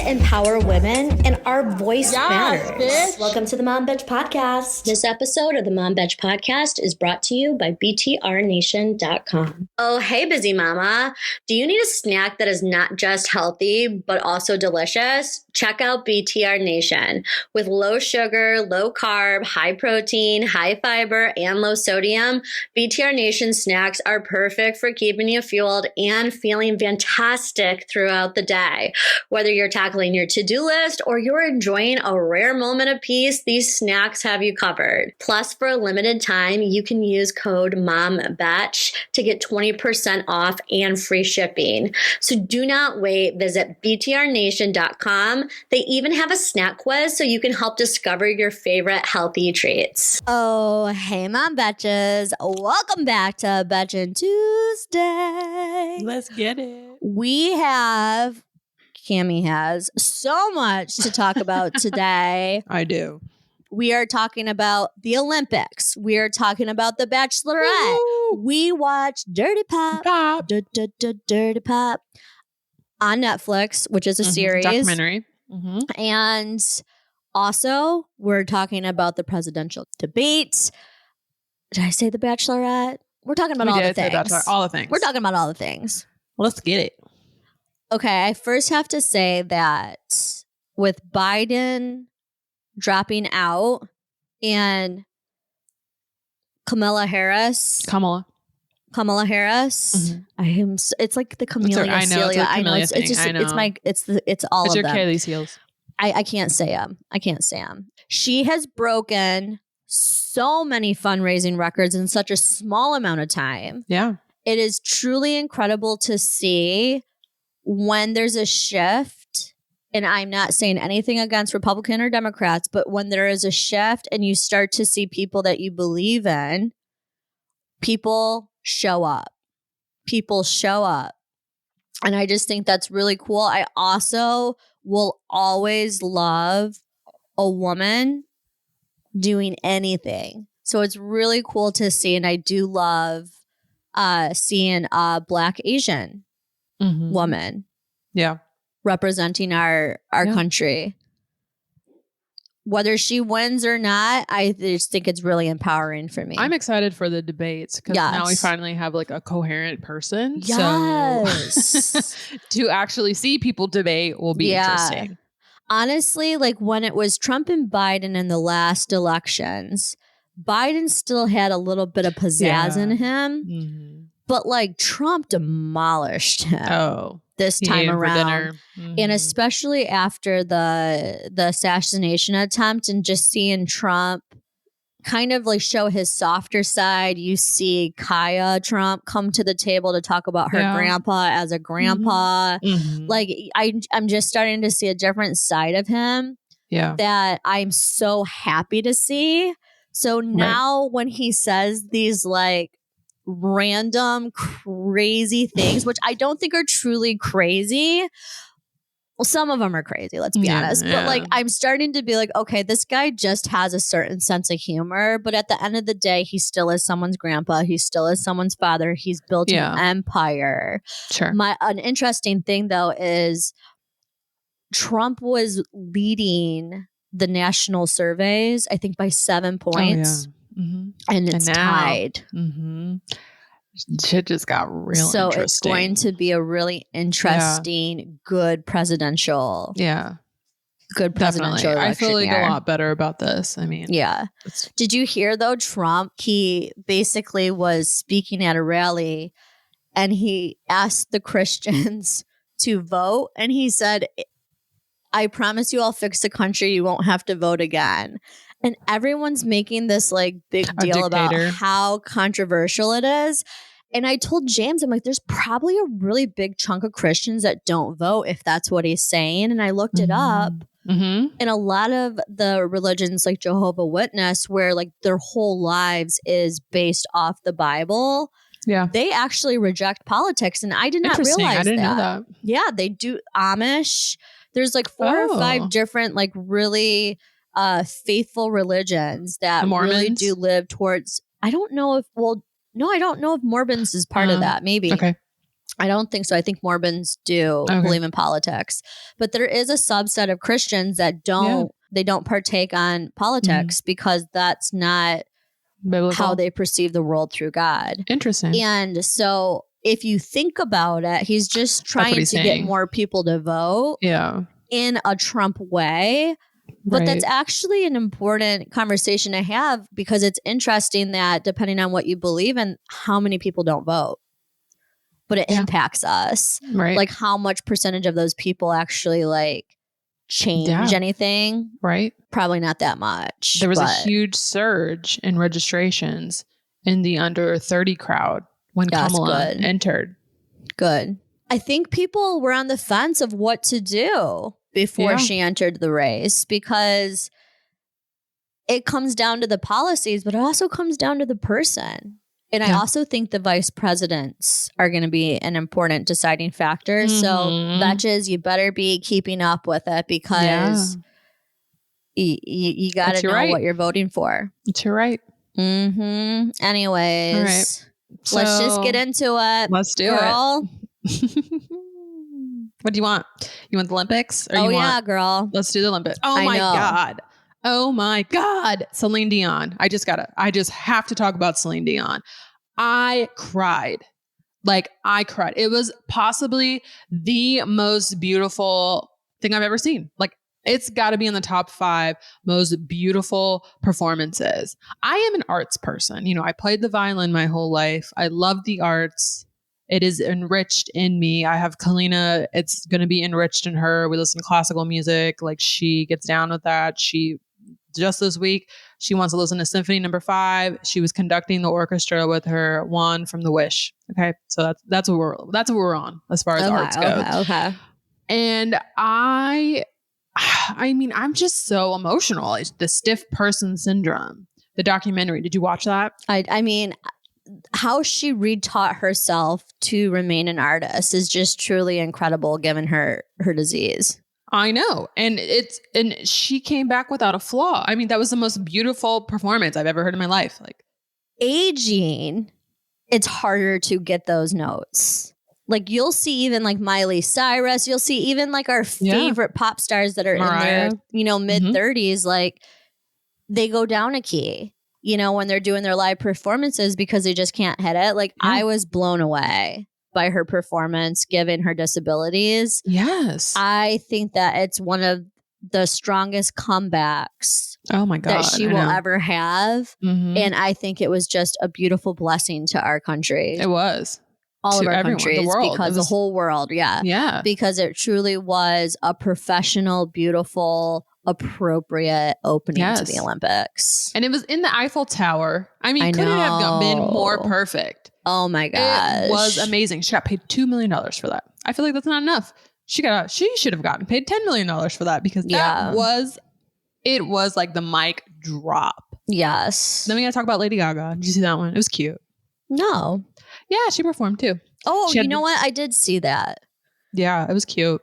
to empower women, and our voice matters. Bitch. Welcome to the Mom Bitch Podcast. This episode of the Mom Bitch Podcast is brought to you by BTRNation.com. Oh, hey, busy mama. Do you need a snack that is not just healthy, but also delicious? Check out BTR Nation. With low sugar, low carb, high protein, high fiber, and low sodium, BTR Nation snacks are perfect for keeping you fueled and feeling fantastic throughout the day. Whether you're tackling your to-do list or you're enjoying a rare moment of peace, these snacks have you covered. Plus, for a limited time, you can use code MOMBATCH to get 20% off and free shipping. So do not wait. Visit BTRNation.com. They even have a snack quiz so you can help discover your favorite healthy treats. Oh, hey, Mom Betches. Welcome back to Betchin' Tuesday. Let's get it. Cami has so much to talk about today. I do. We are talking about the Olympics. We are talking about the Bachelorette. Woo! We watched Dirty Pop. Dirty Pop on Netflix, which is a series. Documentary. And also, we're talking about the presidential debate. Did I say the Bachelorette? We're talking about all the things. All the things. We're talking about all the things. Let's get it. Okay, I first have to say that with Biden dropping out and Kamala Harris. It's like the Camellia, Celia. I know. It's all of your them. Kaylee's heels. I can't say them. She has broken so many fundraising records in such a small amount of time. Yeah. It is truly incredible to see when there's a shift. And I'm not saying anything against Republican or Democrats, but when there is a shift and you start to see people that you believe in, people show up. And I just think that's really cool. I also will always love a woman doing anything. So it's really cool to see. And I do love seeing a Black Asian woman. Yeah. Representing our country. Whether she wins or not, I just think it's really empowering for me. I'm excited for the debates because now we finally have like a coherent person. Yes. So to actually see people debate will be interesting. Honestly, like when it was Trump and Biden in the last elections, Biden still had a little bit of pizzazz in him, but like Trump demolished him. This time around. And especially after the assassination attempt and just seeing Trump kind of like show his softer side. You see Kaya Trump come to the table to talk about her grandpa as a grandpa. Like I'm just starting to see a different side of him that I'm so happy to see. So now when he says these like random crazy things, which I don't think are truly crazy. Well, some of them are crazy, let's be honest. But like I'm starting to be like, okay, this guy just has a certain sense of humor. But at the end of the day, he still is someone's grandpa. He still is someone's father. He's built an empire. Sure. An interesting thing though is Trump was leading the national surveys, I think by 7 points. And it's tied. Shit just got real so interesting. It's going to be a really interesting, good presidential. Good presidential election. I feel like a lot better about this. I mean, Did you hear though, Trump, he basically was speaking at a rally and he asked the Christians to vote. And he said, I promise you I'll fix the country. You won't have to vote again. And everyone's making this like big deal about how controversial it is. And I told James, I'm like, there's probably a really big chunk of Christians that don't vote if that's what he's saying. And I looked it up. And a lot of the religions like Jehovah's Witness, where like their whole lives is based off the Bible. They actually reject politics. And I did not realize I didn't know that. Yeah, they do. Amish. There's like 4 or 5 different like really faithful religions that really do live towards. I don't know if Mormons is part of that. Maybe. Okay. I don't think so. I think Mormons do believe in politics. But there is a subset of Christians that don't. They don't partake on politics because that's not biblical. How they perceive the world through God. Interesting. And so if you think about it, he's just trying to get more people to vote in a Trump way. But that's actually an important conversation to have because it's interesting that depending on what you believe in, how many people don't vote. But it impacts us. Right. Like how much percentage of those people actually like change anything? Right. Probably not that much. There was a huge surge in registrations in the under 30 crowd when Kamala entered. Good. I think people were on the fence of what to do before she entered the race because it comes down to the policies, but it also comes down to the person. And I also think the vice presidents are going to be an important deciding factor. So, Betches, you better be keeping up with it because you got to know what you're voting for. It's your right. Anyways, all right. Let's just get into it. Let's do it. What do you want? You want the Olympics? Or girl. Let's do the Olympics. Oh my God. Oh my God. Celine Dion. I just have to talk about Celine Dion. I cried. It was possibly the most beautiful thing I've ever seen. It's got to be in the top 5 most beautiful performances. I am an arts person. I played the violin my whole life. I love the arts. It is enriched in me. I have Kalina. It's going to be enriched in her. We listen to classical music. She gets down with that. Just this week, she wants to listen to Symphony No. 5. She was conducting the orchestra with her wand from The Wish. Okay, so that's what we're on as far as arts goes. Okay. And I mean, I'm just so emotional. It's the stiff person syndrome. The documentary. Did you watch that? I mean, how she retaught herself to remain an artist is just truly incredible, given her disease. I know. And she came back without a flaw. I mean, that was the most beautiful performance I've ever heard in my life. Aging, it's harder to get those notes. You'll see even Miley Cyrus, you'll see even our favorite pop stars that are Mariah. In their, mid-30s, they go down a key, when they're doing their live performances because they just can't hit it. I was blown away by her performance, given her disabilities. Yes. I think that it's one of the strongest comebacks oh my God, that she will ever have. And I think it was just a beautiful blessing to our country. It was. All of our everyone, countries, the world. because the whole world, Yeah. Because it truly was a professional, beautiful, appropriate opening to the Olympics. And it was in the Eiffel Tower. I mean, couldn't have been more perfect. Oh my gosh. It was amazing. She got paid $2 million for that. I feel like that's not enough. She should have gotten paid $10 million for that because it was like the mic drop. Yes. Then we got to talk about Lady Gaga. Did you see that one? It was cute. No. Yeah, she performed too. Oh, you know what? I did see that. Yeah, it was cute.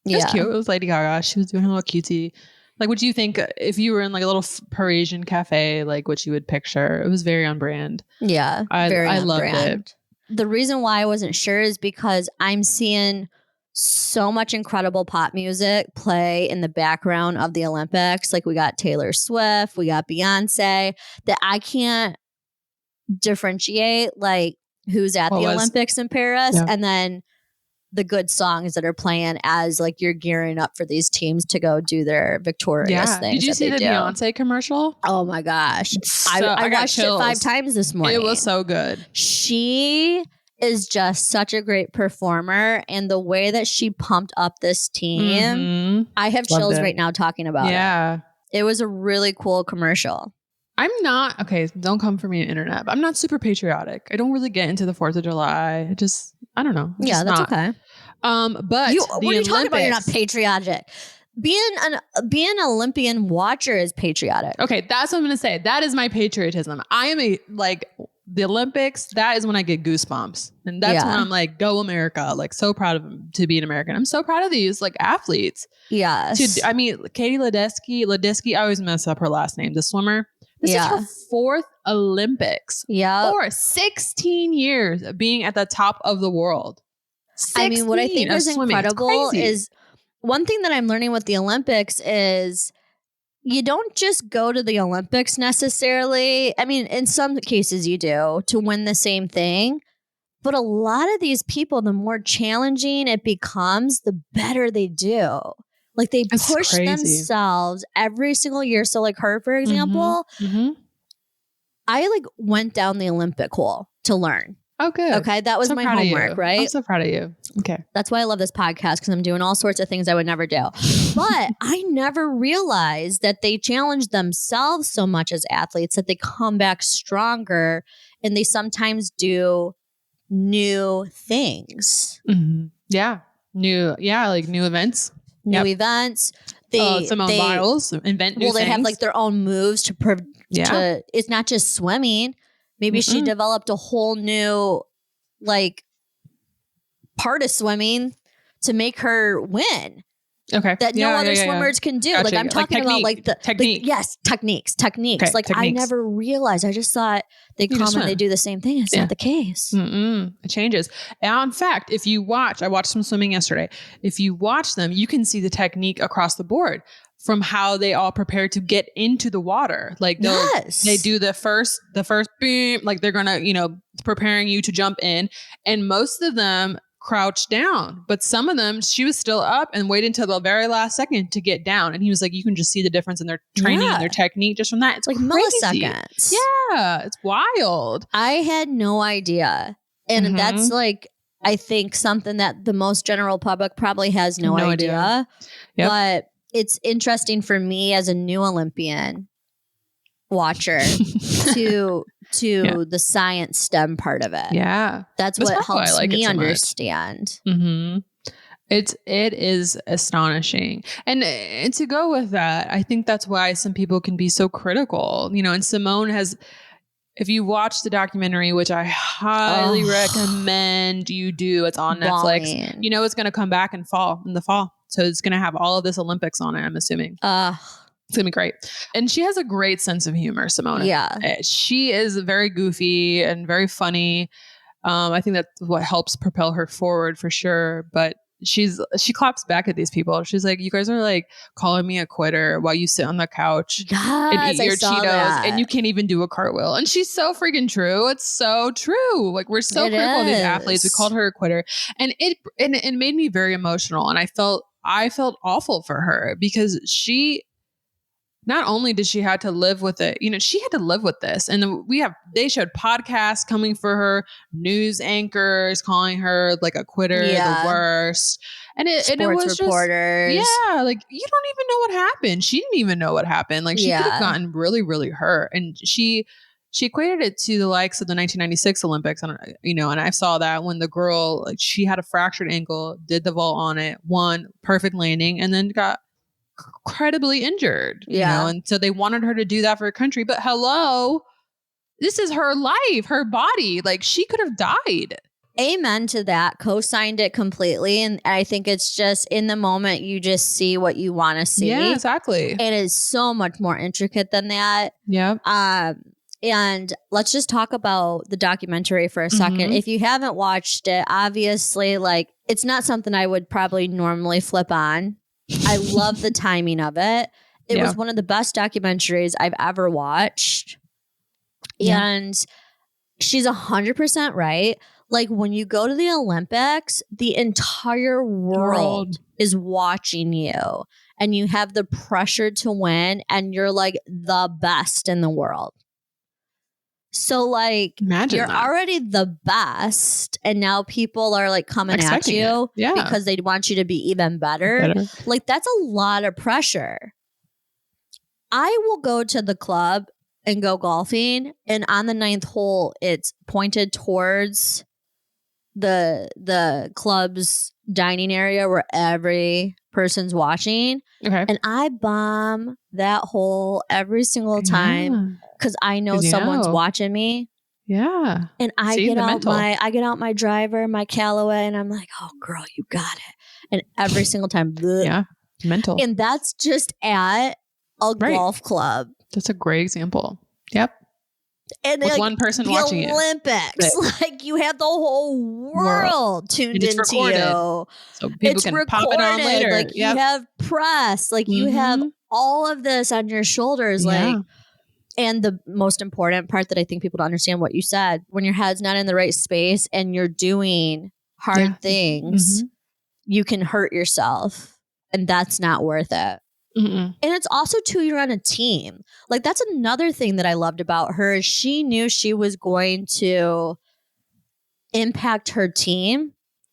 It was cute. It was Lady Gaga. She was doing her little cutie. What do you think if you were in a little Parisian cafe, what you would picture? It was very on brand. Yeah, I loved it. The reason why I wasn't sure is because I'm seeing so much incredible pop music play in the background of the Olympics. We got Taylor Swift, we got Beyonce, that I can't differentiate who's at the Olympics in Paris and then the good songs that are playing as you're gearing up for these teams to go do their victorious things. Did you see the Beyonce commercial? Oh my gosh. I watched it 5 times this morning. It was so good. She is just such a great performer, and the way that she pumped up this team, I have chills right now talking about it. It was a really cool commercial. I'm not, don't come for me on the internet, but I'm not super patriotic. I don't really get into the 4th of July. I don't know. Yeah, that's okay. But what are you talking about? You're not patriotic. Being an Olympian watcher is patriotic. Okay, that's what I'm going to say. That is my patriotism. I am the Olympics, that is when I get goosebumps. And that's when I'm go America. So proud of them to be an American. I'm so proud of these athletes. Yes. Katie Ledecky, I always mess up her last name, the swimmer. This is her 4th Olympics. Yeah. Or 16 years of being at the top of the world. I mean, what I think is incredible is one thing that I'm learning with the Olympics is you don't just go to the Olympics necessarily. I mean, in some cases you do to win the same thing. But a lot of these people, the more challenging it becomes, the better they do. Like they push themselves every single year. So like her, for example, I like went down the Olympic hole to learn. Oh, good. Okay. That was my homework, right? I'm so proud of you. Okay. That's why I love this podcast, because I'm doing all sorts of things I would never do. But I never realized that they challenge themselves so much as athletes that they come back stronger and they sometimes do new things. Yeah. Like new events. New events. Simone Biles invent new things. They have like their own moves to it's not just swimming. Maybe she developed a whole new like part of swimming to make her win. Okay. That no other swimmers can do. Gotcha. Like I'm talking about like the technique. Techniques. Okay, like I never realized. I just thought they come and they do the same thing. It's not the case. It changes. And in fact, if you watch, I watched some swimming yesterday. If you watch them, you can see the technique across the board from how they all prepare to get into the water. Like they do the first beam, like they're gonna, preparing you to jump in. And most of them crouch down, but some of them, she was still up and waited until the very last second to get down. And he was like, you can just see the difference in their training and their technique just from that. It's like crazy. Milliseconds. Yeah, it's wild. I had no idea. And that's like, I think something that the most general public probably has no idea. Yep. But it's interesting for me as a new Olympian watcher to the science STEM part of it. Yeah. That's what helps me understand. It is astonishing. And to go with that, I think that's why some people can be so critical, and Simone has, if you watch the documentary, which I highly recommend you do, it's on Netflix. It's going to come back in the fall. So it's going to have all of this Olympics on it, I'm assuming. It's going to be great. And she has a great sense of humor, Simone. Yeah. She is very goofy and very funny. I think that's what helps propel her forward for sure. But she claps back at these people. She's like, you guys are like calling me a quitter while you sit on the couch and eat your Cheetos and you can't even do a cartwheel. And she's so freaking true. It's so true. Like we're so critical of these athletes. We called her a quitter. And it made me very emotional. And I felt awful for her because she, not only did she have to live with it, she had to live with this. And they showed podcasts coming for her, news anchors calling her like a quitter, the worst. And it was reporters. Like you don't even know what happened. She didn't even know what happened. Like she could have gotten really, really hurt. And she equated it to the likes of the 1996 Olympics. And, and I saw that when the girl, like she had a fractured ankle, did the vault on it, won, perfect landing, and then got incredibly injured, and so they wanted her to do that for her country. But hello, this is her life, her body. Like she could have died. Amen to that. Co-signed it completely. And I think it's just in the moment, you just see what you want to see. Yeah, exactly. It is so much more intricate than that. Yeah. And let's just talk about the documentary for a second. If you haven't watched it, obviously, like it's not something I would probably normally flip on. I love the timing of it. It was one of the best documentaries I've ever watched. Yeah. And she's 100% right. Like when you go to the Olympics, the entire world is watching you and you have the pressure to win and you're like the best in the world. So like you're already the best and now people are like coming at you because they want you to be even better. Like that's a lot of pressure. I will go to the club and go golfing and on the 9th hole, it's pointed towards the club's dining area where every person's watching. Okay. And I bomb that hole every single time because I know someone's watching me. Yeah. And I get out my driver, my Callaway, and I'm like, oh girl, you got it. And every single time, mental. And that's just at a golf club. That's a great example. Yep. And with like, one person watching the Olympics, like you have the whole world tuned into recorded. you. So people can pop it on later. Like you have press, like you have all of this on your shoulders. Like, and the most important part that I think people don't understand what you said, when your head's not in the right space and you're doing hard things, you can hurt yourself, and that's not worth it. And it's also too, you're on a team. Like that's another thing that I loved about her is she knew she was going to impact her team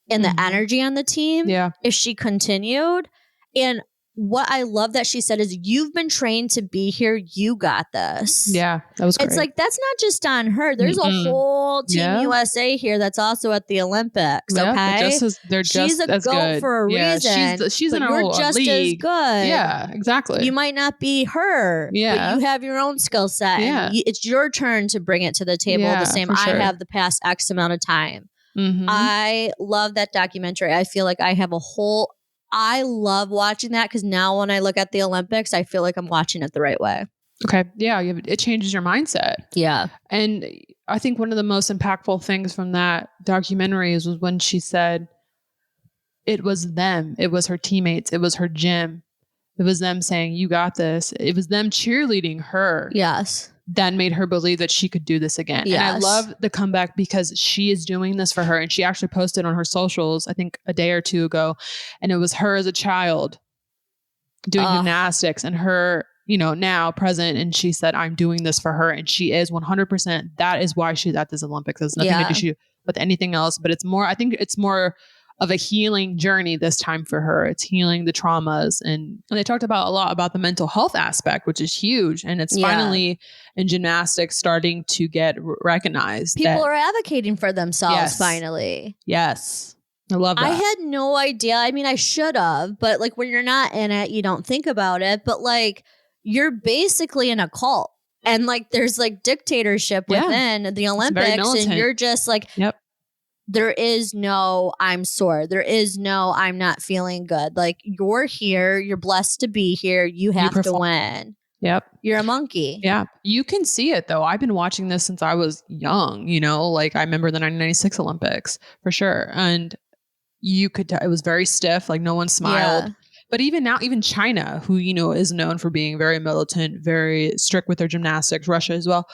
and the energy on the team if she continued. And what I love that she said is, you've been trained to be here. You got this. Yeah, that was great. It's like, that's not just on her. There's a whole Team USA here that's also at the Olympics. Okay. She's a GOAT for a reason. She's in our just league. as good. Yeah, exactly. You might not be her, but you have your own skill set. And it's your turn to bring it to the table the same I have the past X amount of time. I love that documentary. I feel like I have I love watching that because now when I look at the Olympics, I feel like I'm watching it the right way. Okay. Yeah. It changes your mindset. Yeah. And I think one of the most impactful things from that documentary was when she said it was them. It was her teammates. It was her gym. It was them saying, you got this. It was them cheerleading her. Yes. That made her believe that she could do this again. Yes. And I love the comeback because she is doing this for her. And she actually posted on her socials, I think a day or two ago. And it was her as a child doing gymnastics and her, now present. And she said, I'm doing this for her. And she is 100%. That is why she's at this Olympics. It's nothing to do with anything else. But I think it's more of a healing journey this time for her. It's healing the traumas. And they talked a lot about the mental health aspect, which is huge. And it's finally in gymnastics starting to get recognized. People are advocating for themselves finally. Yes. I love that. I had no idea. I mean, I should have, but like when you're not in it, you don't think about it. But like you're basically in a cult. And like there's like dictatorship within the Olympics. And you're just like, there is no, I'm sore. There is no, I'm not feeling good. Like you're here. You're blessed to be here. You have to win. Yep. You're a monkey. Yeah. You can see it though. I've been watching this since I was young, like I remember the 1996 Olympics for sure. And you could tell it was very stiff. Like no one smiled. Yeah. But even now, even China, who, is known for being very militant, very strict with their gymnastics, Russia as well.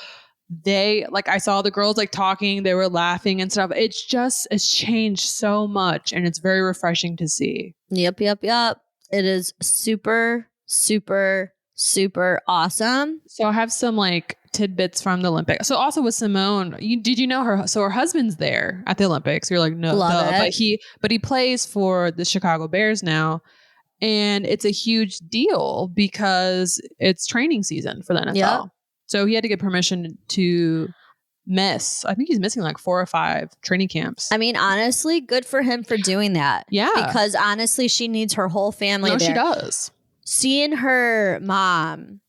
They I saw the girls talking, they were laughing and stuff. It's changed so much and it's very refreshing to see. Yep. It is super, super, super awesome. So I have some tidbits from the Olympics. So also with Simone, did you know her? So her husband's there at the Olympics. You're like, no, but he plays for the Chicago Bears now. And it's a huge deal because it's training season for the NFL. Yep. So he had to get permission to miss. I think he's missing 4 or 5 training camps. I mean, honestly, good for him for doing that. Yeah. Because honestly, she needs her whole family there. She does. Seeing her mom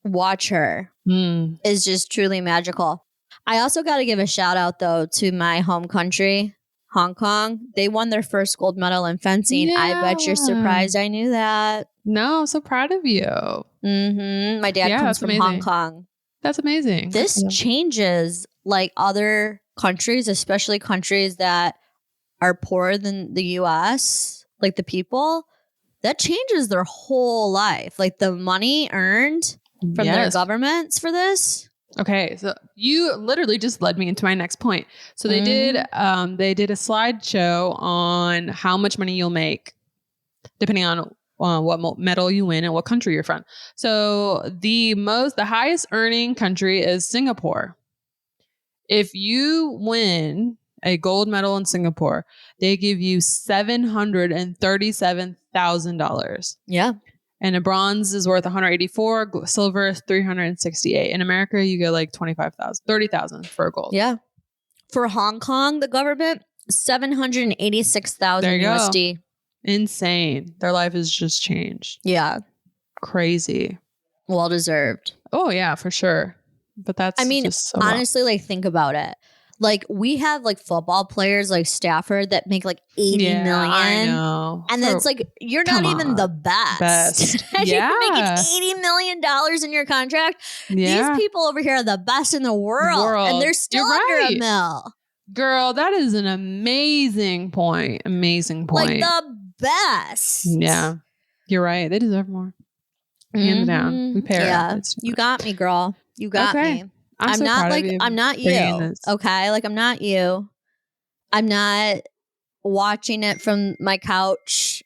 watch her is just truly magical. I also got to give a shout out, though, to my home country, Hong Kong. They won their first gold medal in fencing. Yeah. I bet you're surprised I knew that. No, I'm so proud of you. Mm-hmm. My dad comes from Hong Kong. That's amazing. This changes other countries, especially countries that are poorer than the U.S., the people. That changes their whole life. The money earned from their governments for this. Okay, so you literally just led me into my next point. So they did a slideshow on how much money you'll make depending on what medal you win and what country you're from. So the highest earning country is Singapore. If you win a gold medal in Singapore, they give you $737,000. Yeah. And a bronze is worth 184, silver is 368. In America, you get 25,000, 30,000 for a gold. Yeah. For Hong Kong, the government, 786,000 USD. Insane. Their life has just changed. Yeah. Crazy. Well deserved. Oh yeah, for sure. But that's just so honestly, think about it. Like we have like football players like Stafford that make like 80 million. I know. And then it's like, you're not even the best. And you're making $80 million in your contract. These people over here are the best in the world. And they're still under $1 million. Girl, that is an amazing point. Amazing point. Like the best. Yeah. You're right. They deserve more. Hands down. We pair. Yeah. You got me, girl. You got me. I'm not like, I'm not you. Okay. Like I'm not you. I'm not watching it from my couch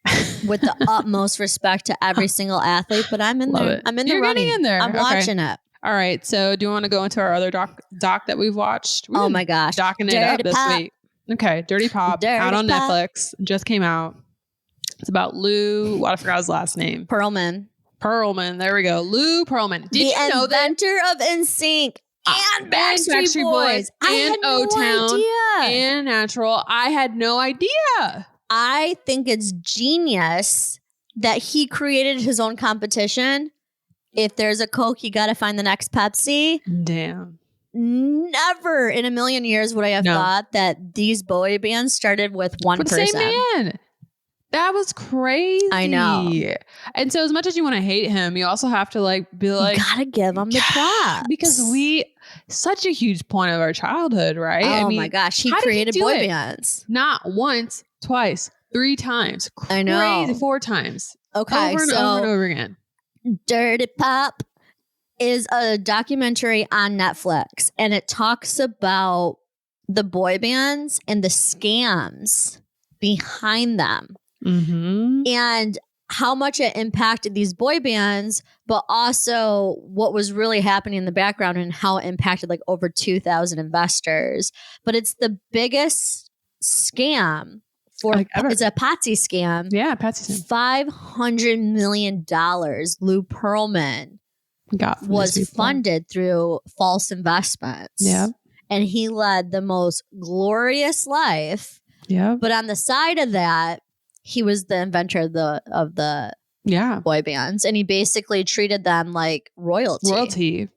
with the utmost respect to every single athlete, but I'm in there. I'm in the running. Getting in there. I'm watching it. All right. So do you want to go into our other doc that we've watched? Oh my gosh. Docking it up this week. Okay. Dirty Pop. Out on Netflix. Just came out. It's about Lou. I forgot his last name. Pearlman. There we go. Lou Pearlman. Did you know that? The inventor of NSYNC. And Backstreet Boys. And I had O-Town. no idea. And Natural. I had no idea. I think it's genius that he created his own competition. If there's a Coke, you got to find the next Pepsi. Damn. Never in a million years would I have thought that these boy bands started with one person. Same man. That was crazy. I know. And so as much as you want to hate him, you also have to like be like, you gotta give him the props. Because such a huge point of our childhood, right? Oh my gosh. He created boy bands. Not once, twice, 3 times. Crazy, I know. 4 times. Okay. Over and over again. Dirty Pop is a documentary on Netflix, and it talks about the boy bands and the scams behind them. Mm-hmm. And how much it impacted these boy bands, but also what was really happening in the background and how it impacted like over 2,000 investors. But it's the biggest scam it's a Patsy scam. Yeah, Patsy scam. $500 million Lou Pearlman was funded through false investments. Yeah. And he led the most glorious life. Yeah. But on the side of that, he was the inventor of the boy bands, and he basically treated them like royalty.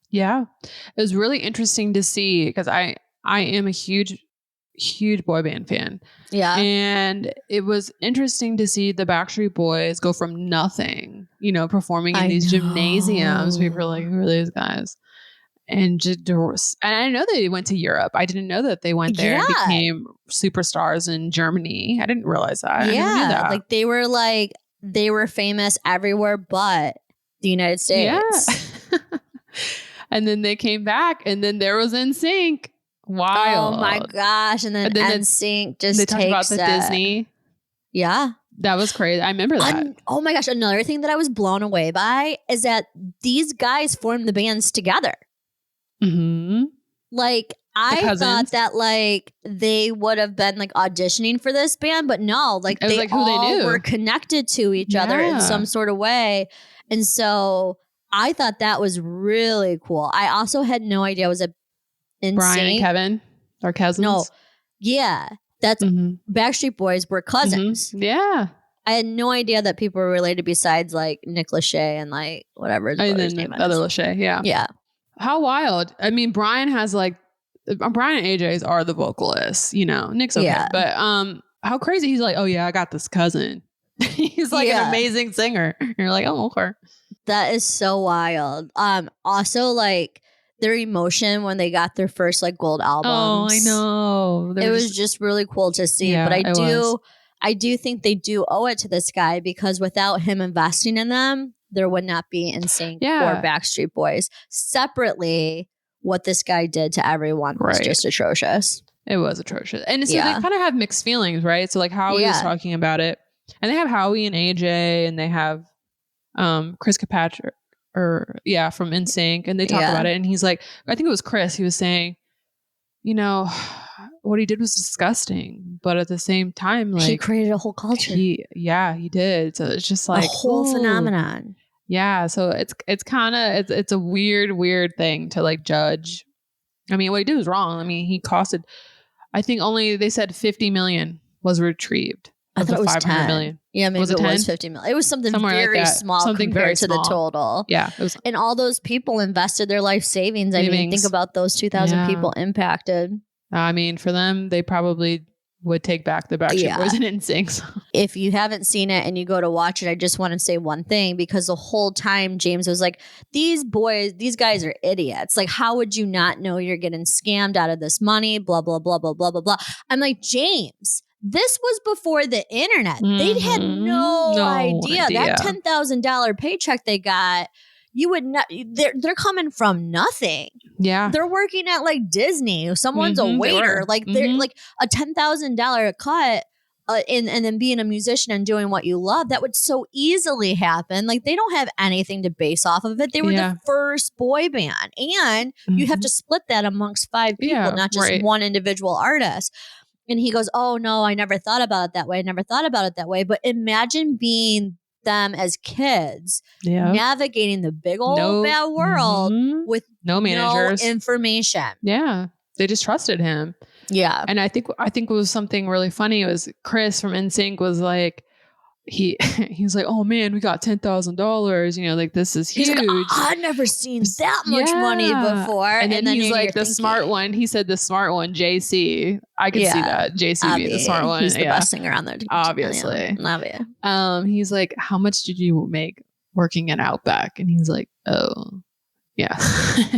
Yeah. It was really interesting to see because I am a huge boy band fan. Yeah. And it was interesting to see the Backstreet Boys go from nothing, performing in these gymnasiums. People were like, who are these guys? And I know they went to Europe. I didn't know that they went there and became superstars in Germany. I didn't realize that. I never knew that. Like they were famous everywhere but the United States. Yeah. And then they came back, and then there was NSYNC. Wild. Oh my gosh. And then NSYNC just they talked about the Disney. Yeah. That was crazy. I remember that. Oh my gosh. Another thing that I was blown away by is that these guys formed the bands together. Mm-hmm. Like I thought that like they would have been like auditioning for this band, but no, like they all were connected to each other in some sort of way. And so I thought that was really cool. I also had no idea it was Brian and Kevin are cousins. No. Yeah. That's Backstreet Boys were cousins. Mm-hmm. Yeah. I had no idea that people were related besides like Nick Lachey and like whatever his brother's name is. Other Lachey. Yeah. Yeah. How wild. I mean, Brian and AJ's are the vocalists, Nick's okay. Yeah. But how crazy. He's like, oh yeah, I got this cousin. He's like an amazing singer. You're like, oh, okay. That is so wild. Also like their emotion when they got their first like gold albums. Oh, I know. It was just really cool to see. Yeah, but I do think they do owe it to this guy because without him investing in them, there would not be NSYNC or Backstreet Boys. Separately, what this guy did to everyone was just atrocious. It was atrocious. And so they kind of have mixed feelings, right? So like Howie was talking about it. And they have Howie and AJ and they have Chris Kirkpatrick from NSYNC, and they talk about it. And he's like, I think it was Chris, he was saying, what he did was disgusting, but at the same time, like he created a whole culture. He did. So it's just like a whole phenomenon. Yeah. So it's kind of it's a weird thing to like judge. I mean, what he did was wrong. I mean, he costed, I think only they said 50 million was retrieved. I thought it was 500 million. Yeah, maybe it was 50 million. It was something very small compared to the total. Yeah. And all those people invested their life savings. I mean, think about those 2,000 people impacted. I mean, for them, they probably would take back the Backstreet Boys and NSYNC. If you haven't seen it and you go to watch it, I just want to say one thing, because the whole time James was like, these guys are idiots. Like, how would you not know you're getting scammed out of this money? Blah, blah, blah, blah, blah, blah, blah. I'm like, James, this was before the internet. They had no idea. That $10,000 paycheck they got, you would not, they're coming from nothing. Yeah. They're working at like Disney. Someone's a waiter. Like they're like a $10,000 cut and then being a musician and doing what you love. That would so easily happen. Like they don't have anything to base off of it. They were the first boy band. And you have to split that amongst 5 people, not just one individual artist. And he goes, oh no, I never thought about it that way. I never thought about it that way. But imagine being them as kids navigating the big old bad world with no managers, no information. Yeah. They just trusted him. Yeah. And I think what was something really funny was Chris from NSYNC was like, he's like, oh man, we got $10,000. You know, like this is huge. Like, I've never seen that much money before. And then he's like the smart one. He said the smart one, JC. I could see that JC being the smart one. He's the best singer on there. Obviously. Love it. He's like, how much did you make working at Outback? And he's like, oh. Yeah.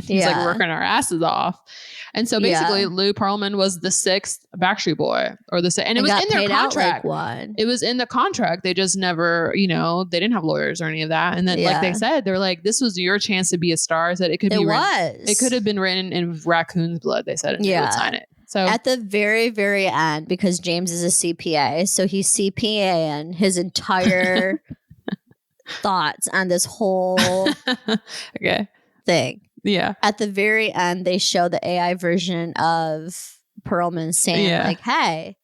He's like working our asses off. And so basically Lou Pearlman was the 6th Backstreet Boy and it was in their contract. It was in the contract. They just never, they didn't have lawyers or any of that. And then like they said, they're like, this was your chance to be a star. So it could be it could have been written in raccoon's blood, they said, and they would sign it. So at the very, very end, because James is a CPA, so he's CPAing his entire thoughts on this whole thing. Yeah. At the very end, they show the AI version of Pearlman saying like, hey,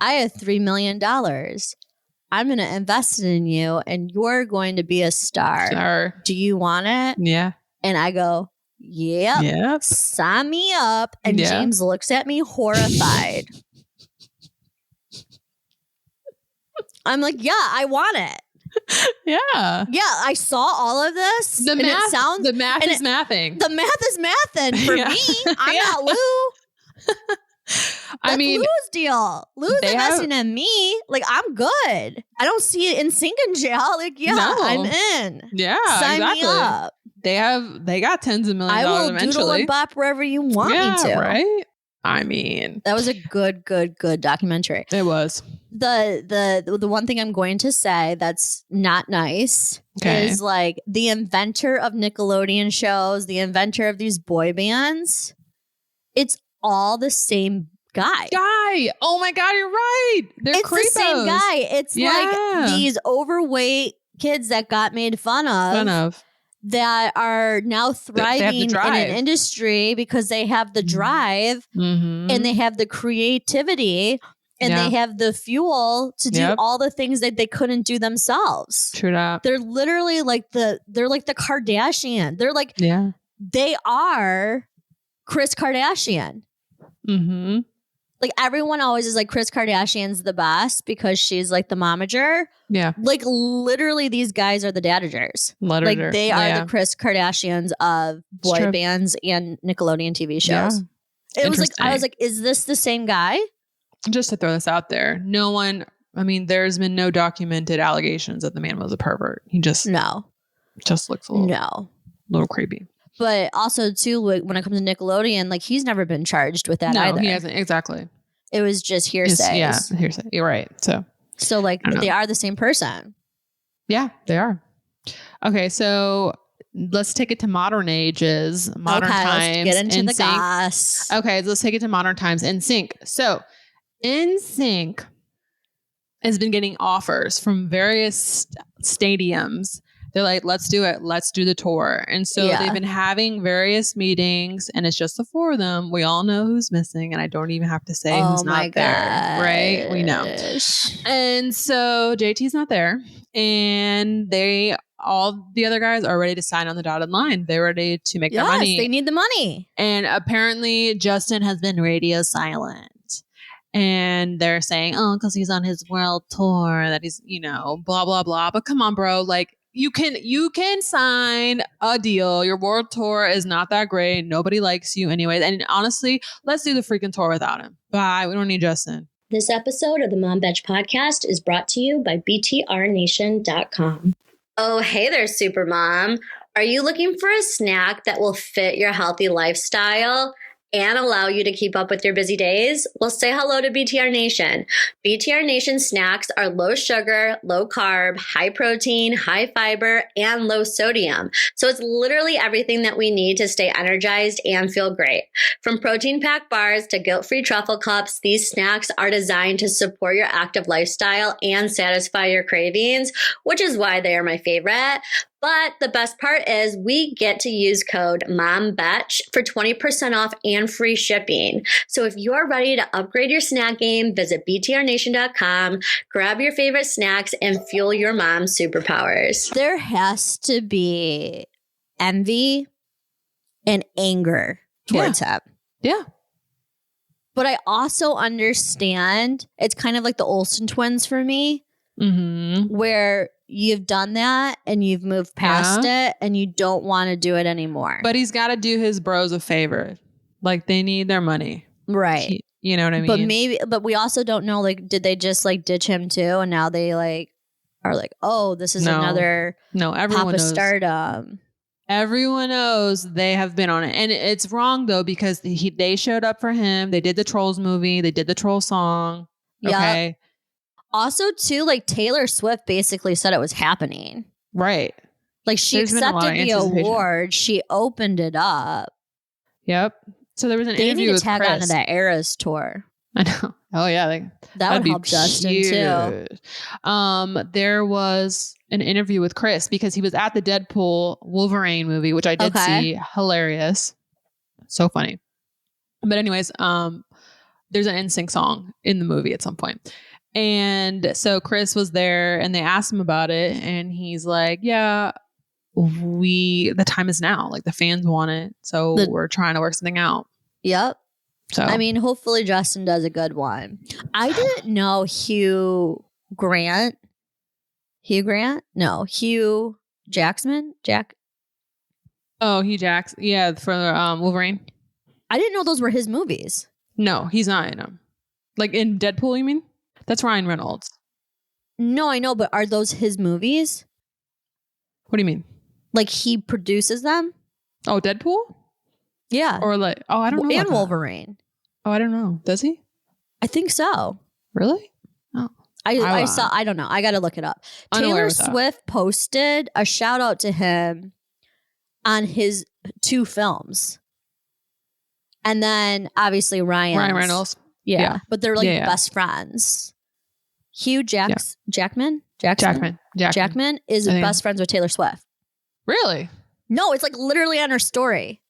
I have $3 million. I'm going to invest it in you and you're going to be a star. Do you want it? Yeah. And I go, yep. Sign me up. And James looks at me horrified. I'm like, yeah, I want it. Yeah, I saw all of this. The math is mathing. The math is mathing for me. I'm not Lou. That's Lou's deal. Lou's investing in me. Like, I'm good. I don't see it in sync in jail. Like, I'm in. Yeah, sign me up. They got tens of millions I will eventually. Doodle and bop wherever you want me to. Right. I mean, that was a good documentary. It was. The one thing I'm going to say that's not nice is like the inventor of Nickelodeon shows, the inventor of these boy bands. It's all the same guy. Oh my God, you're right. It's the same guy. It's like these overweight kids that got made fun of. That are now thriving in an industry because they have the drive and they have the creativity and they have the fuel to do all the things that they couldn't do themselves. True that. They're literally like the Kardashian. They're like, they are Kris Kardashian. Mm-hmm. Like everyone always is like, Kris Kardashian's the best because she's like the momager. Yeah. Like literally these guys are the dadagers. Like they are the Kris Kardashians of boy bands and Nickelodeon TV shows. Yeah. It was like, I was like, is this the same guy? Just to throw this out there. There's been no documented allegations that the man was a pervert. He just looks a little creepy. But also, too, when it comes to Nickelodeon, like he's never been charged with that either. He hasn't. Exactly. It was just hearsay. Hearsay. You're right. So like they are the same person. Yeah, they are. Okay, so let's take it to modern ages, modern times. Let's get into the goss. Okay, let's take it to modern times. NSYNC. So NSYNC has been getting offers from various stadiums. They're like, let's do it. Let's do the tour. And so they've been having various meetings and it's just the 4 of them. We all know who's missing and I don't even have to say who's not there. Right? We know. And so JT's not there and all the other guys are ready to sign on the dotted line. They're ready to make their money. Yes, they need the money. And apparently Justin has been radio silent. And they're saying, because he's on his world tour that he's, blah, blah, blah. But come on, bro. Like, you can sign a deal. Your world tour is not that great. Nobody likes you anyway. And honestly, let's do the freaking tour without him. Bye. We don't need Justin. This episode of the Mom Betch podcast is brought to you by BTRNation.com. Oh, hey there, Supermom. Are you looking for a snack that will fit your healthy lifestyle and allow you to keep up with your busy days? Well, say hello to BTR Nation. BTR Nation snacks are low sugar, low carb, high protein, high fiber, and low sodium. So it's literally everything that we need to stay energized and feel great. From protein packed bars to guilt-free truffle cups, these snacks are designed to support your active lifestyle and satisfy your cravings, which is why they are my favorite. But the best part is we get to use code MOMBETCH for 20% off and free shipping. So if you're ready to upgrade your snack game, visit BTRNation.com, grab your favorite snacks, and fuel your mom's superpowers. There has to be envy and anger towards him. Yeah. But I also understand it's kind of like the Olsen twins for me, where you've done that and you've moved past it and you don't want to do it anymore. But he's got to do his bros a favor. Like, they need their money. Right. You know what I mean? But we also don't know, like, did they just like ditch him too? And now they like are like, oh, this is another everyone pop of knows. Stardom. Everyone knows they have been on it. And it's wrong though, because they showed up for him. They did the Trolls movie. They did the Troll song. Okay. Yep. Also, too, like Taylor Swift basically said it was happening. Right. Like she accepted the award. She opened it up. Yep. So there was an interview interview with Chris. They need to tag onto that Eras tour. I know. Oh yeah. That would help Justin too. There was an interview with Chris because he was at the Deadpool Wolverine movie, which I did see. Hilarious. So funny. But anyways, there's an NSYNC song in the movie at some point. And so Chris was there and they asked him about it. And he's like, yeah, the time is now. Like the fans want it. So we're trying to work something out. Yep. So, I mean, hopefully Justin does a good one. I didn't know Hugh Jackman? Oh, Hugh Jackman. Yeah, for Wolverine. I didn't know those were his movies. No, he's not in them. Like in Deadpool, you mean? That's Ryan Reynolds. No, I know, but are those his movies? What do you mean? Like he produces them? Oh, Deadpool? Yeah. Or like, oh, I don't know. And Wolverine. Oh, I don't know. Does he? I think so. Really? Oh. I saw, I don't know. I got to look it up. Taylor Swift posted a shout out to him on his 2 films. And then obviously Ryan Reynolds. Yeah. But they're like best friends. Hugh Jackman is best friends with Taylor Swift. Really? No, it's like literally on her story.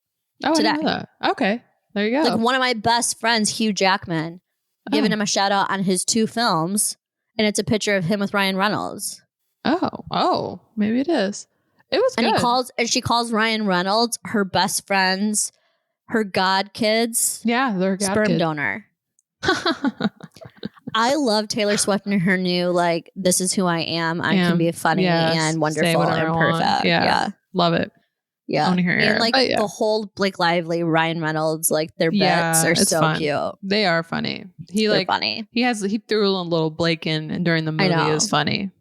Oh, today. I didn't know that. Okay. There you go. Like one of my best friends, Hugh Jackman, giving him a shout out on his 2 films. And it's a picture of him with Ryan Reynolds. Oh, maybe it is. It was good. And she calls Ryan Reynolds her best friends, her god kids. Yeah, they're god sperm donor. I love Taylor Swift and her new, like, this is who I am. I can be funny and wonderful and perfect. Yeah. Love it. Yeah. I want to hear and like the whole Blake Lively, Ryan Reynolds, like their bits are so fun. Cute. They are funny. They're funny. He threw a little Blake in during the movie. It was funny.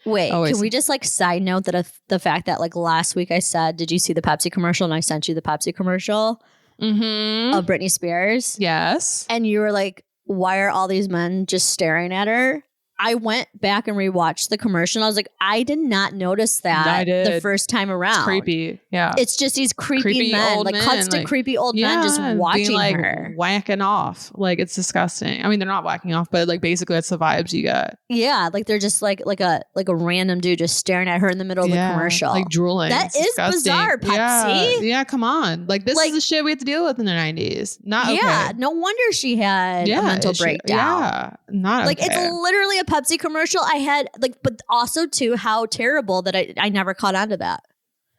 Wait, can we just like side note that the fact that like last week I said, did you see the Pepsi commercial? And I sent you the Pepsi commercial of Britney Spears. Yes. And you were like, why are all these men just staring at her? I went back and rewatched the commercial. And I was like, I did not notice that the first time around. It's creepy. Yeah. It's just these creepy men, like constant creepy old men just watching being, like, her. Whacking off. Like, it's disgusting. I mean, they're not whacking off, but like basically that's the vibes you get. Yeah. Like they're just like a random dude just staring at her in the middle of the commercial. Like drooling. That is bizarre, Pepsi. Yeah, come on. Like this is the shit we had to deal with in the 90s. Not okay. Yeah. No wonder she had a mental breakdown. Yeah. Not like okay. It's literally a Pepsi commercial. I had like, but also too how terrible that I never caught on to that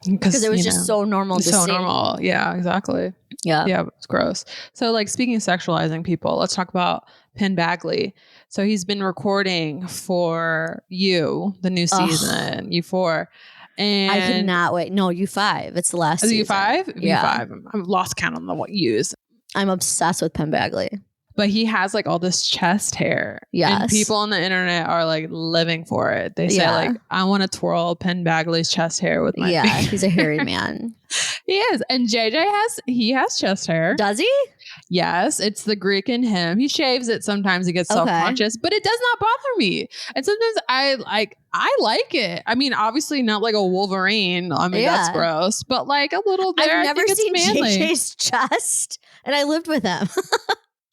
because it was just so normal to see. So normal. Yeah, exactly. Yeah. It's gross. So like speaking of sexualizing people, let's talk about Penn Badgley. So he's been recording for You, the new season, You4. And I cannot wait. No, U5. It's the last season. U5? Yeah. U5. I've lost count on what U's. I'm obsessed with Penn Badgley. But he has like all this chest hair. Yes. And people on the internet are like living for it. They say like, I want to twirl Penn Badgley's chest hair with my fingers. He's a hairy man. He is. And JJ has chest hair. Does he? Yes. It's the Greek in him. He shaves it sometimes. He gets self-conscious, but it does not bother me. And sometimes I like it. I mean, obviously not like a Wolverine. I mean, that's gross, but like a little there. I've never seen JJ's chest, and I lived with him.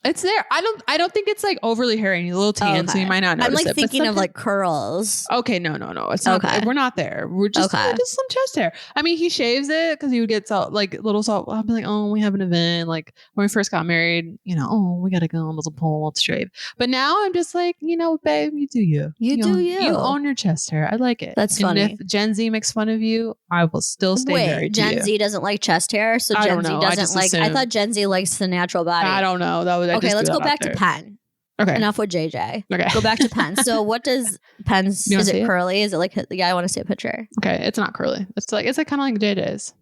It's there. I don't think it's like overly hairy. He's a little tan, so you might not notice it. I'm like thinking of like curls. Okay, no. It's not. Okay. We're not there. We're just just some chest hair. I mean, he shaves it because he would get little salt. I'll be like, oh, we have an event. Like when we first got married, oh, we gotta go on the pool. Let's shave. But now I'm just like, babe, you do you. You do you. You own your chest hair. I like it. That's funny. And if Gen Z makes fun of you, I will still stay married to you. Gen Z doesn't like chest hair, so Gen Z doesn't like. I thought Gen Z likes the natural body. I don't know. That was. Okay, let's go back to Penn. Okay. Enough with JJ. Okay. Go back to Penn. So what does Penn's, is it curly? Is it like, I want to see a picture. Okay. It's not curly. It's like kind of like JJ's.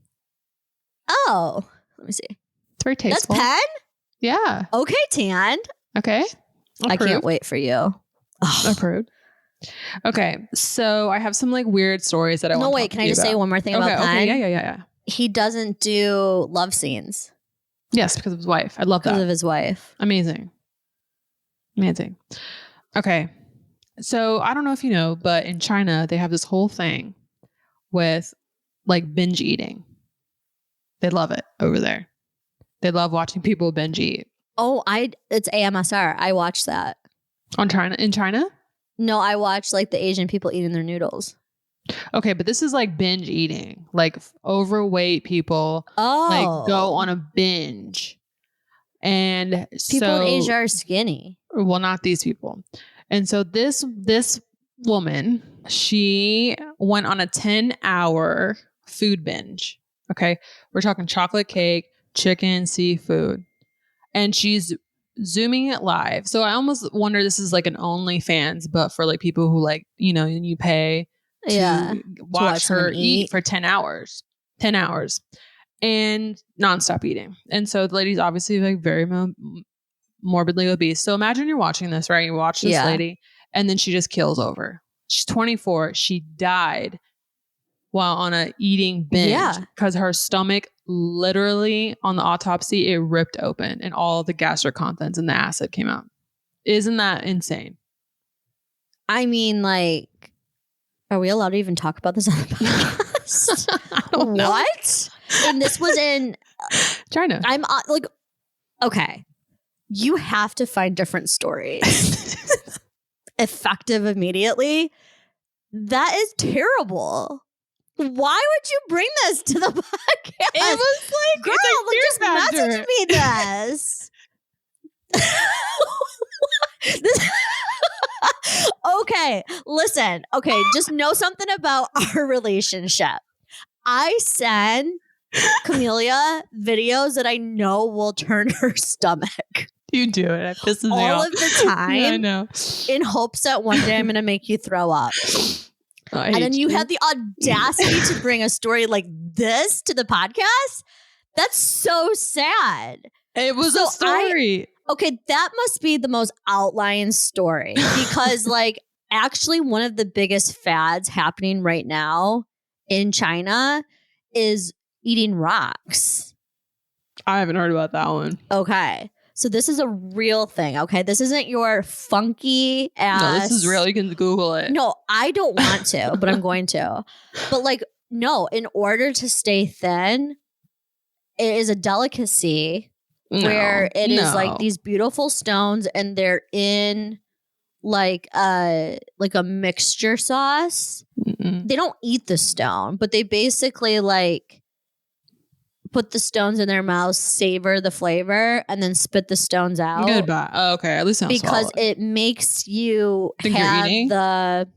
Oh, let me see. It's very tasteful. That's Penn? Yeah. Okay, Tan. Okay. Approved. I can't wait for you. Approved. Okay. So I have some like weird stories that I want to talk to you about. No, wait. Can I just say one more thing about Penn? Okay. Yeah. He doesn't do love scenes. Yes, because of his wife. I love that. Because of his wife. Amazing. Okay. So I don't know if you know, but in China, they have this whole thing with like binge eating. They love it over there. They love watching people binge eat. Oh, it's AMSR. I watched that. In China? No, I watched like the Asian people eating their noodles. Okay, but this is like binge eating. Like overweight people like go on a binge. And people in Asia are skinny. Well, not these people. And so this woman, she went on a 10-hour food binge. Okay. We're talking chocolate cake, chicken, seafood. And she's zooming it live. So I almost wonder this is like an OnlyFans, but for like people who like, you pay to watch her eat for 10 hours. 10 hours. And nonstop eating. And so the lady's obviously like very morbidly obese. So imagine you're watching this, right? You watch this lady and then she just kills over. She's 24. She died while on a eating binge because her stomach literally on the autopsy, it ripped open and all the gastric contents and the acid came out. Isn't that insane? I mean, like, are we allowed to even talk about this on the podcast? I don't know. What? And this was in China. I'm like, okay, you have to find different stories. Effective immediately. That is terrible. Why would you bring this to the podcast? It was like, girl, just message me this. Okay, listen. Okay, just know something about our relationship. I send Camellia videos that I know will turn her stomach. You do it. It pisses me off. All of the time. Yeah, I know. In hopes that one day I'm going to make you throw up. And then you had the audacity to bring a story like this to the podcast? That's so sad. It was a story. Okay, that must be the most outlying story because like actually one of the biggest fads happening right now in China is eating rocks. I haven't heard about that one. Okay. So this is a real thing, okay? This isn't your funky ass. No, this is real. You can Google it. No, I don't want to, but I'm going to. But like, no, in order to stay thin, it is a delicacy where it is like these beautiful stones and they're in like a mixture sauce. Mm-mm. They don't eat the stone, but they basically like put the stones in their mouths, savor the flavor, and then spit the stones out. Goodbye. Oh, okay, at least because it makes you have the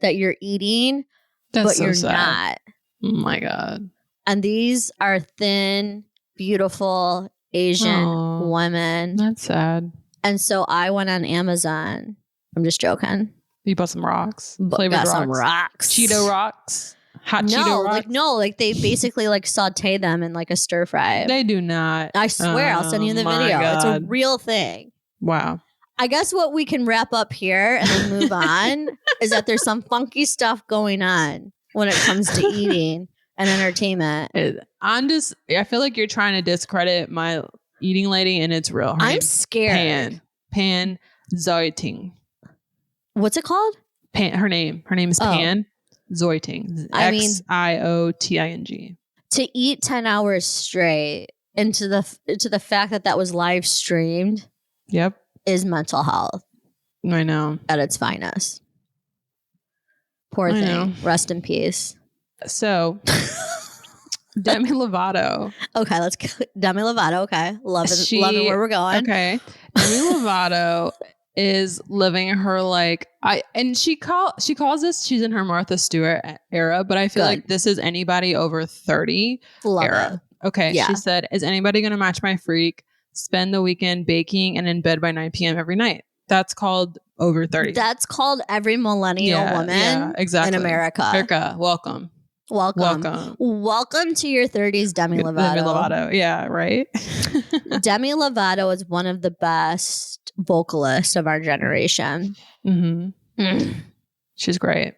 that you're eating, but you're not. Oh my God. And these are thin, beautiful Asian women. That's sad. And so I went on Amazon. I'm just joking. You bought some rocks? Flavored rocks? Some rocks. Cheeto rocks? Cheeto rocks? Like they basically like saute them in like a stir fry. They do not. I swear, I'll send you the video. God. It's a real thing. Wow. I guess what we can wrap up here and then move on is that there's some funky stuff going on when it comes to eating and entertainment. I feel like you're trying to discredit my eating lady, and it's real. I'm scared. Pan Zoiting. What's it called? Her name is Pan Zoiting. Xioting. To eat 10 hours straight into the fact that was live streamed. Yep. Is mental health. I know. At its finest. Poor thing. Know. Rest in peace. So, Demi Lovato. Okay, Demi Lovato. Okay. Loving where we're going. Okay. Demi Lovato is living her she calls this, she's in her Martha Stewart era, but I feel like this is anybody over 30 era. Okay. Yeah. She said, is anybody going to match my freak? Spend the weekend baking and in bed by 9 p.m. every night. That's called over 30. That's called every millennial woman in America. Welcome to your 30s, Demi Lovato. Demi Lovato. Yeah, right? Demi Lovato is one of the best vocalists of our generation. Mm-hmm. She's great.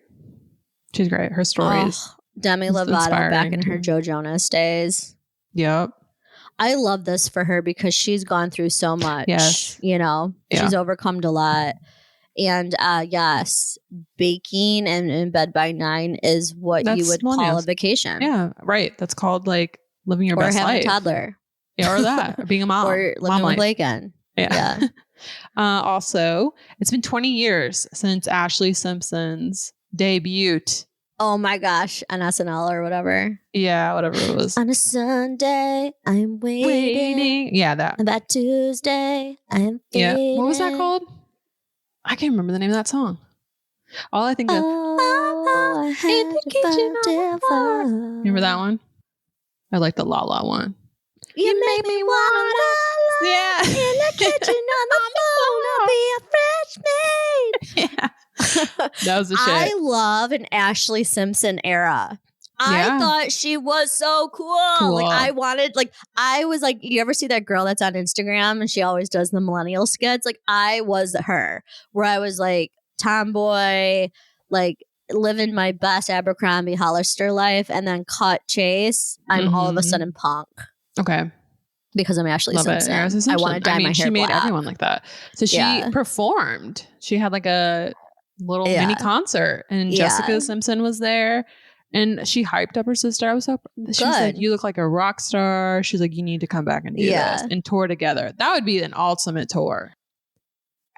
Her stories. Demi Lovato inspiring. Back in her Joe Jonas days. Yep. I love this for her because she's gone through so much. Yes. She's overcome a lot. And yes, baking and in bed by 9 is what you would call a vacation. Yeah, right. That's called like living your best life. Or having a toddler. Yeah, or that. Or being a mom. Or living with Lakin. Yeah. Also, it's been 20 years since Ashley Simpson's debut. Oh my gosh, on SNL or whatever. Yeah, whatever it was. On a Sunday, I'm waiting. Yeah, that. About Tuesday, I'm fading. Yeah. What was that called? I can't remember the name of that song. All I think of. I had the kitchen on. Remember that one? I like the La La one. You make me wanna la. Yeah. In the kitchen on the phone, I'll be a fresh maid. Yeah. That was the shit. I love an Ashley Simpson era. I thought she was so cool. Like I was like, you ever see that girl that's on Instagram and she always does the millennial skits? Like I was her, where I was like tomboy, like living my best Abercrombie Hollister life, and then cut chase. I'm all of a sudden punk. Okay. Because I'm Ashley Simpson. I want to dye my hair she made black. Everyone like that. So she performed. She had like a little mini concert, and Jessica Simpson was there, and she hyped up her sister. I was so she was like, you look like a rock star. She's like, you need to come back and do this and tour together. That would be an ultimate tour.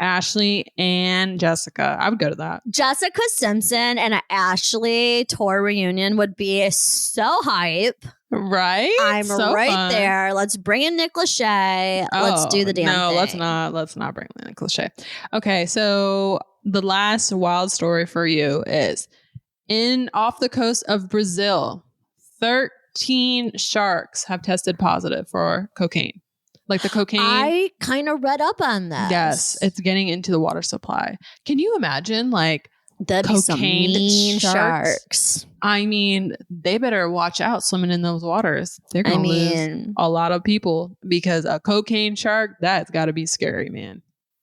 Ashley and Jessica. I would go to that. Jessica Simpson and an Ashley tour reunion would be so hype. Right? I'm so right there. Let's bring in Nick Lachey. Let's do the damn thing. No, let's not bring in Nick Lachey. Okay, so the last wild story for you is off the coast of Brazil, 13 sharks have tested positive for cocaine. Like the cocaine. I kind of read up on that. Yes, it's getting into the water supply. Can you imagine that'd be some mean sharks? I mean, they better watch out swimming in those waters. They're going to lose a lot of people because a cocaine shark, that's got to be scary, man.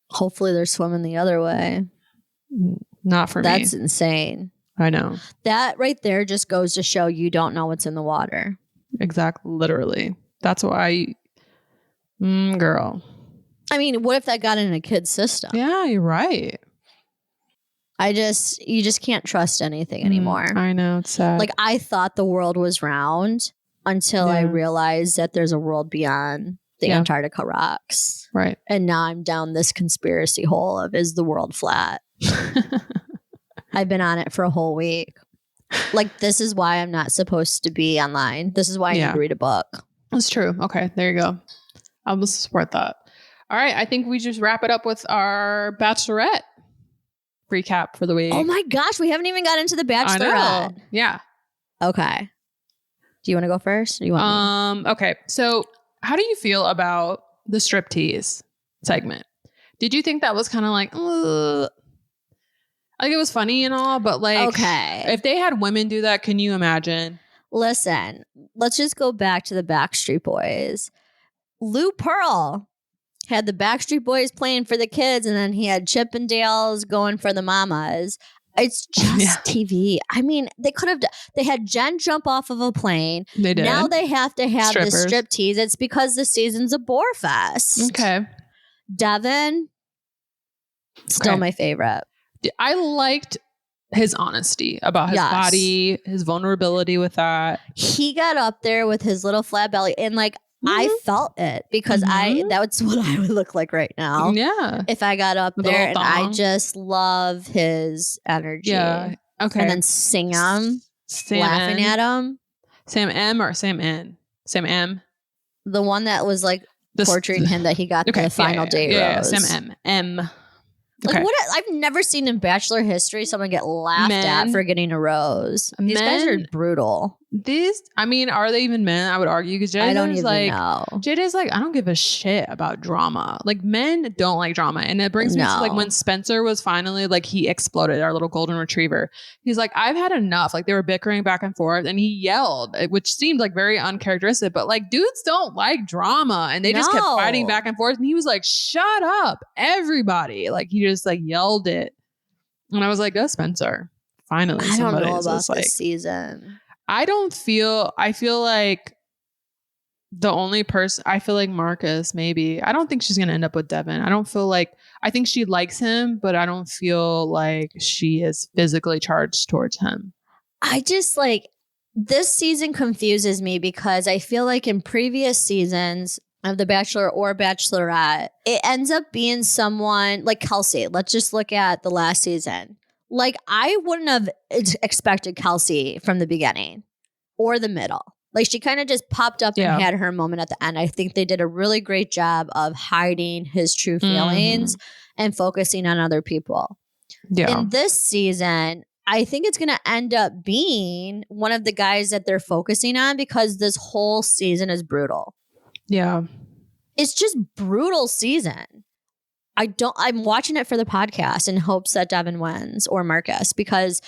Hopefully they're swimming the other way. Not for me. That's insane. I know. That right there just goes to show you don't know what's in the water. Exactly. Literally. That's why, girl. I mean, what if that got in a kid's system? Yeah, you're right. You just can't trust anything anymore. I know. It's sad. Like I thought the world was round until I realized that there's a world beyond the Antarctica rocks. Right. And now I'm down this conspiracy hole of, is the world flat? I've been on it for a whole week. Like, this is why I'm not supposed to be online. This is why I need to read a book. That's true. Okay, there you go. I'll support that. All right. I think we just wrap it up with our Bachelorette recap for the week. Oh my gosh. We haven't even got into the Bachelorette. I know. Yeah. Okay. Do you want to go first? Or do you want me? Okay. So how do you feel about the striptease segment? Did you think that was kind of like, ugh? Like, it was funny and all, but like, okay, if they had women do that, can you imagine? Listen, let's just go back to the Backstreet Boys. Lou Pearl had the Backstreet Boys playing for the kids, and then he had Chippendales going for the mamas. It's just TV. I mean, they had Jen jump off of a plane. They did. Now they have to have Strippers. the strip tease. It's because the season's a bore fest. Okay. Devin, still my favorite. I liked his honesty about his body, his vulnerability with that. He got up there with his little flat belly, and like, I felt it because that's what I would look like right now. Yeah. If I got up there, and I just love his energy. Yeah. Okay. And then Sam laughing at him. Sam M or Sam N? Sam M? The one that was like torturing him that he got the final date rose. Yeah, Sam M. Like what? I've never seen in Bachelor history someone get laughed at for getting a rose. These guys are brutal. Are they even men? I would argue because I don't even know. Jada's like, I don't give a shit about drama. Like, men don't like drama, and it brings me to like when Spencer was finally like, he exploded, our little golden retriever. He's like, I've had enough. Like, they were bickering back and forth, and he yelled, which seemed like very uncharacteristic. But like, dudes don't like drama, and they just kept fighting back and forth. And he was like, "Shut up, everybody!" Like, he just like yelled it, and I was like, "Oh, Spencer, finally." I don't know about this season. I feel like the only person, I feel like Marcus, maybe. I don't think she's going to end up with Devin. I think she likes him, but I don't feel like she is physically charged towards him. I just like, this season confuses me because I feel like in previous seasons of The Bachelor or Bachelorette, it ends up being someone like Kelsey. Let's just look at the last season. Like, I wouldn't have expected Kelsey from the beginning or the middle. Like, she kind of just popped up and had her moment at the end. I think they did a really great job of hiding his true feelings and focusing on other people. Yeah. In this season, I think it's going to end up being one of the guys that they're focusing on because this whole season is brutal. Yeah. It's just brutal season. I'm watching it for the podcast in hopes that Devin wins or Marcus because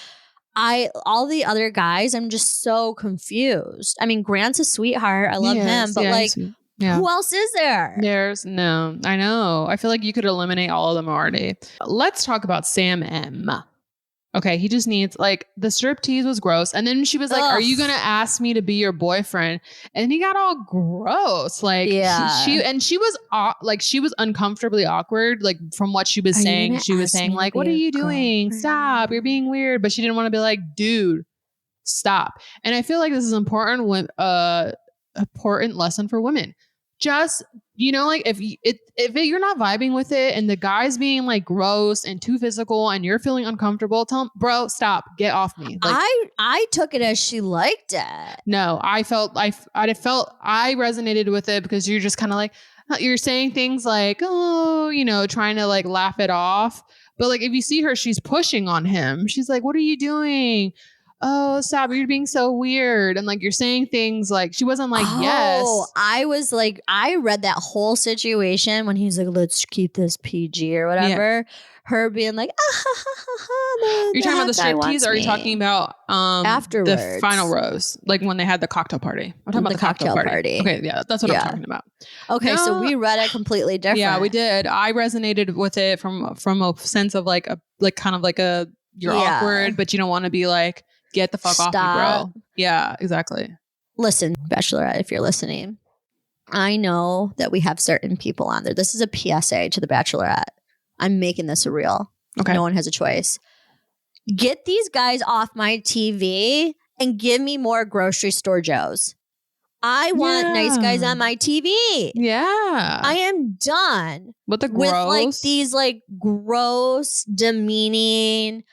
all the other guys, I'm just so confused. I mean, Grant's a sweetheart. I love him, but who else is there? I know. I feel like you could eliminate all of them already. Let's talk about Sam M. Okay, he just needs, like, the strip tease was gross. And then she was like, are you going to ask me to be your boyfriend? And he got all gross. Like, she was uncomfortably awkward. Like, from what she was saying, she was saying, like, what are you doing? Stop. You're being weird. But she didn't want to be like, dude, stop. And I feel like this is important lesson for women. Just, like if you're not vibing with it and the guy's being like gross and too physical and you're feeling uncomfortable, tell him, bro, stop, get off me. Like, I took it as she liked it. No, I resonated with it because you're just kind of like, you're saying things like, trying to like laugh it off. But like, if you see her, she's pushing on him. She's like, what are you doing? Oh, stop, you're being so weird. And like, you're saying things like, she wasn't like, yes. I was like, I read that whole situation when he's like, let's keep this PG or whatever. Yeah. Her being like, you're talking about the striptease, or are you talking about afterwards, the final rose, like when they had the cocktail party? I'm talking about the cocktail party. Okay, yeah, that's what I'm talking about. Okay, so we read it completely different. Yeah, we did. I resonated with it from a sense of like you're awkward, but you don't want to be like, get the fuck off me, bro. Yeah, exactly. Listen, Bachelorette, if you're listening, I know that we have certain people on there. This is a PSA to the Bachelorette. I'm making this a reel. Okay. No one has a choice. Get these guys off my TV and give me more grocery store Joes. I want nice guys on my TV. Yeah. I am done with like these like gross, demeaning,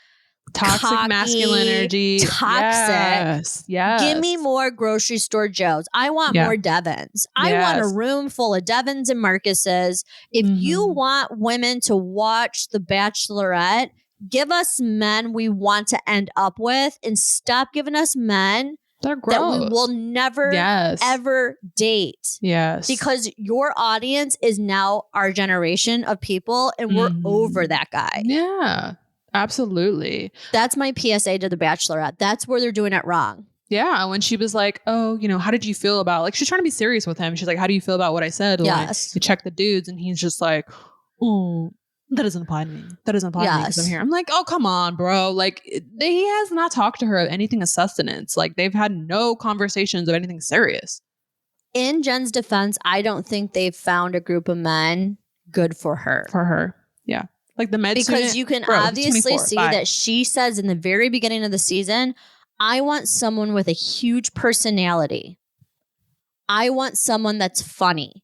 toxic cocky, masculine energy. Toxic. Yes. Give me more grocery store Joes. I want more Devins. I want a room full of Devins and Marcuses. If you want women to watch The Bachelorette, give us men we want to end up with and stop giving us men that we will never, ever date. Yes. Because your audience is now our generation of people and we're over that guy. Yeah. Absolutely. That's my PSA to The Bachelorette. That's where they're doing it wrong. Yeah. When she was like, oh, how did you feel about, like, she's trying to be serious with him. She's like, how do you feel about what I said? Yes. You check the dudes. And he's just like, oh, that doesn't apply to me. That doesn't apply to me because I'm here. I'm like, oh, come on, bro. Like, he has not talked to her of anything of sustenance. Like, they've had no conversations of anything serious. In Jen's defense, I don't think they've found a group of men good for her. For her. Yeah. Like the med student. Because you can obviously see that she says in the very beginning of the season, I want someone with a huge personality. I want someone that's funny.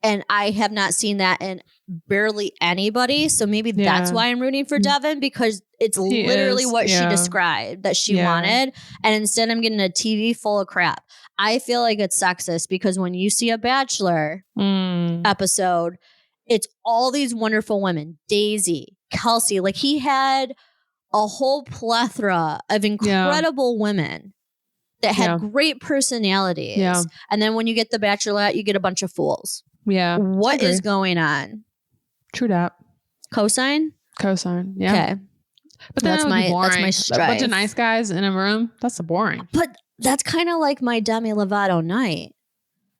And I have not seen that in barely anybody. So maybe that's why I'm rooting for Devin, because it's literally what she described that she wanted. And instead I'm getting a TV full of crap. I feel like it's sexist because when you see a Bachelor episode, it's all these wonderful women. Daisy, Kelsey, like he had a whole plethora of incredible women that had great personalities. Yeah. And then when you get the Bachelorette, you get a bunch of fools. Yeah. What is going on? True that. Cosign? Cosign. Yeah. Okay. But then that's my strife. A bunch of nice guys in a room. That's boring. But that's kind of like my Demi Lovato night.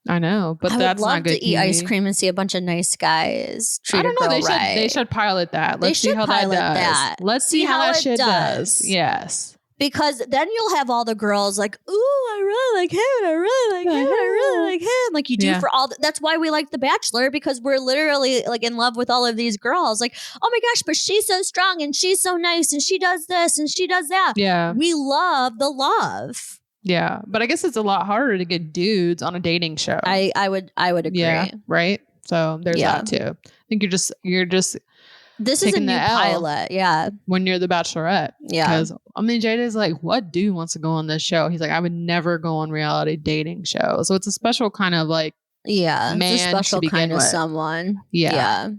I know, but that's not good. I would love to eat ice cream and see a bunch of nice guys treat I don't know. Right. They should pilot that. Let's see how that does. Let's see how that shit does. Yes. Because then you'll have all the girls like, ooh, I really like him, and I really like him, and I really like him. Like you do for all. That's why we like The Bachelor, because we're literally like in love with all of these girls. Like, oh my gosh, but she's so strong and she's so nice and she does this and she does that. Yeah. We love the love. Yeah. But I guess it's a lot harder to get dudes on a dating show. I would agree. Yeah. Right. So there's that too. I think you're just this is a new pilot. Yeah. When you're the Bachelorette. Yeah. Because Jada's like, what dude wants to go on this show? He's like, I would never go on reality dating show. So it's a special kind of like, man it's a special kind of someone. Yeah.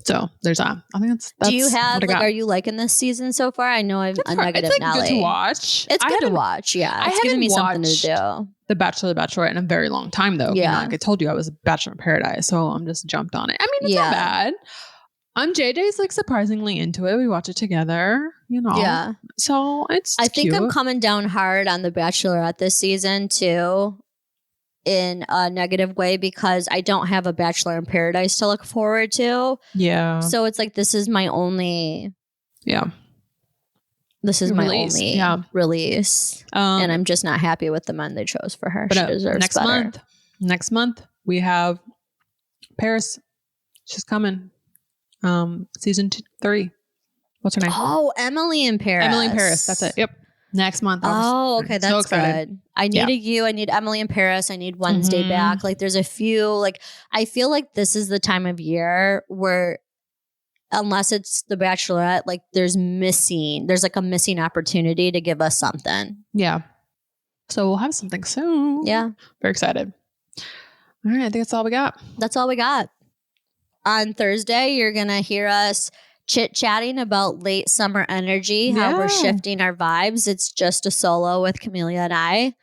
So there's that. I think that's do you have like, are you liking this season so far? I know I'm a negative It's like Nelly. good to watch. It's good to watch. Yeah. It's giving me something to do. The Bachelor, Bachelorette in a very long time though. Yeah. Like I told you, I was a Bachelor in Paradise, so I'm just jumped on it. I mean, it's not bad. JJ's like surprisingly into it. We watch it together, Yeah. So I think I'm coming down hard on the Bachelorette this season too, in a negative way, because I don't have a Bachelor in Paradise to look forward to. Yeah. So it's like this is my only release. And I'm just not happy with the men they chose for her. She deserves better. Next month we have Paris. She's coming. Season 3. What's her name? Oh, Emily in Paris. Emily in Paris. That's it. Yep. Next month. Oh, okay. That's so excited. I need you. I need Emily in Paris. I need Wednesday back. Like there's a few, like, I feel like this is the time of year where, unless it's the Bachelorette, like there's like a missing opportunity to give us something. Yeah. So we'll have something soon. Yeah. Very excited. All right. I think that's all we got. That's all we got. On Thursday, you're going to hear us chit-chatting about late summer energy, how we're shifting our vibes. It's just a solo with Camellia and I.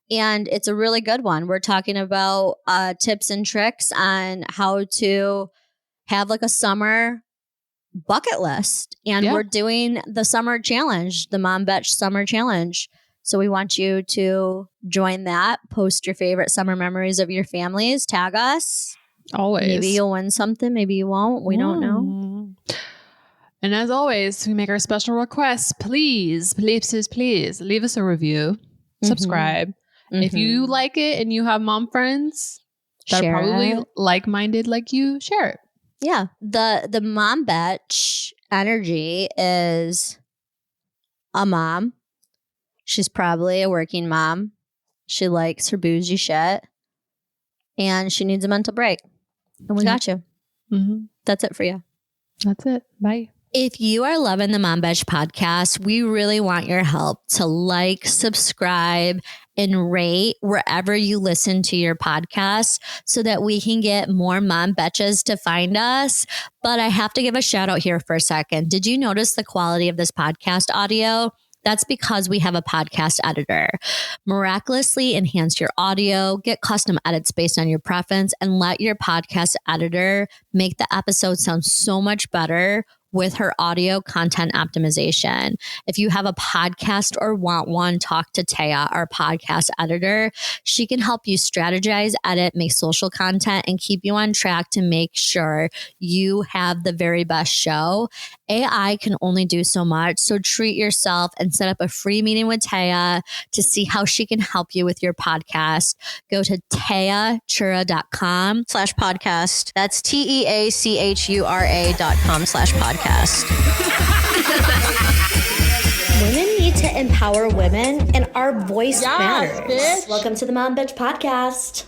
And it's a really good one. We're talking about tips and tricks on how to have like a summer bucket list. And we're doing the summer challenge, the Mom Betch Summer Challenge. So we want you to join that. Post your favorite summer memories of your families. Tag us. Always. Maybe you'll win something. Maybe you won't. We don't know. And as always, we make our special requests. Please leave us a review. Subscribe. If you like it and you have mom friends that are probably like-minded like you, share it. Yeah. The Mom Betch energy is a mom. She's probably a working mom. She likes her bougie shit. And she needs a mental break. And we got you. That's it for you. That's it. Bye. If you are loving the Mom Betch podcast, we really want your help to like, subscribe, and rate wherever you listen to your podcast so that we can get more Mom Betches to find us. But I have to give a shout out here for a second. Did you notice the quality of this podcast audio? That's because we have a podcast editor. Miraculously enhance your audio, get custom edits based on your preference, and let your podcast editor make the episode sound so much better with her audio content optimization. If you have a podcast or want one, talk to Taya, our podcast editor. She can help you strategize, edit, make social content, and keep you on track to make sure you have the very best show. AI can only do so much, so treat yourself and set up a free meeting with Taya to see how she can help you with your podcast. Go to tayachura.com/podcast. That's TEACHURA.com/podcast. Women need to empower women, and our voice matters. Bitch. Welcome to the Mom Bitch Podcast.